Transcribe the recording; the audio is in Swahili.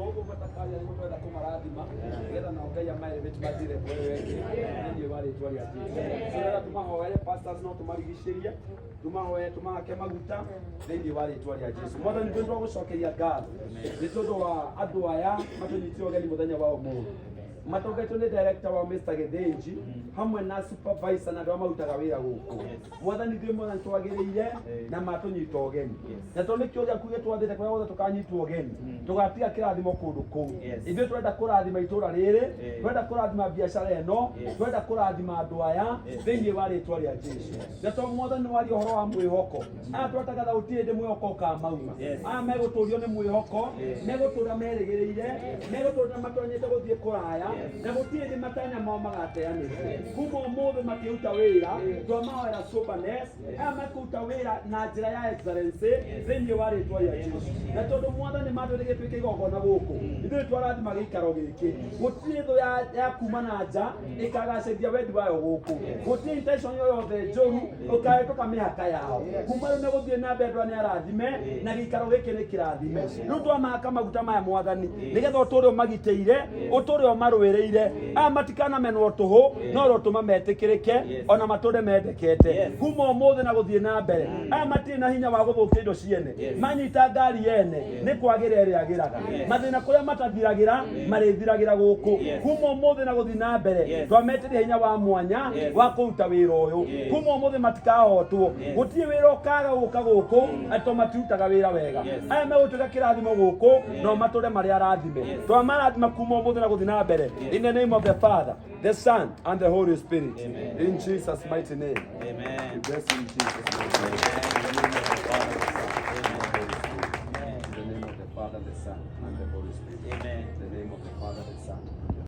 Mungu matakaria ni mtu kumarathima ngetha na Ngai amaire bitmatire kwewe ndio wale twali ati sura tumahoere pastors no tumarigishiria tumahoe tumake maguta ndio wale twali ati Yesu mothe ni twendwa gucokeria ngatho ni tondu wa andu aya matunyitio gani muthenya wao mungu matogetwo ni director wa Mr. Gethenji hamwe na supervisor na ndio marutaga wira guku mwathani ndio mwana twagiriire na matunyita ogeni na tondu kioria kuge twathite kwa wothe tukanyitwo ogeni tugatiga kirathimo kundu kuu ithuĩ twenda kurathima itura riri twenda kurathima biashara eno twenda kurathima andu aya thiini wa ritwa ria Jesu na to mwathani wari uhoro wa mwihoko twataga thauti ndi mwihoko kamauma meguturio ni mwihoko megutura merigiriire megutura matonyete guthie kuraya na gutiri matanya mao magateanirwo kuma umuthi makiruta wira twamahoera soberness makiruta wira na njira ya excellency thiini wa ritwa ria Jesu na tondu mwathani matwire gituike igongona guku ithuĩ twarathima gĩikaro gĩkĩ gutiri thu ya kuma na nja ikagacĩria wendi wayo guku gutiri intention yothe njũru ũkahetũka mĩhaka yao kuma rĩu nĩ gũthiĩ na mbere andũ nĩ arathime na gĩikaro gĩkĩ nĩ kĩrathime rĩu twamaka maguta maya mwathani nĩgetha ũtũũre ũmagitĩire ũtũũre ũmarũĩrĩire matikanamenwo tũhũ no rotũma metĩkĩrĩke ona matũũre mendekete kuma ũmũthĩ na gũthiĩ na mbere matirĩ na hinya wa gũthũkia indo ciene manyita ngari yene nĩ kwagĩra ĩrĩa agĩraga mathĩna kũrĩa matathiragira marĩthiragira guku kuma ũmũthĩ na gũthiĩ na mbere twametĩria hinya wa mwanya wa kũruta wĩra ũyũ kuma ũmũthĩ matikahotwo gũtirĩ wĩra ũkaga gũka gũkũ atĩ matirutaga wĩra wega aya megũtuĩka kĩrathimo gũkũ no matũũre marĩ arathime twamarathima kuma ũmũthĩ na gũthiĩ na mbere in the name of the Father, the Son and the Holy Spirit. Amen. In Jesus' mighty name. Amen. We bless you in Jesus' mighty name. In the name of the Father, the Son and the Holy Spirit. Amen.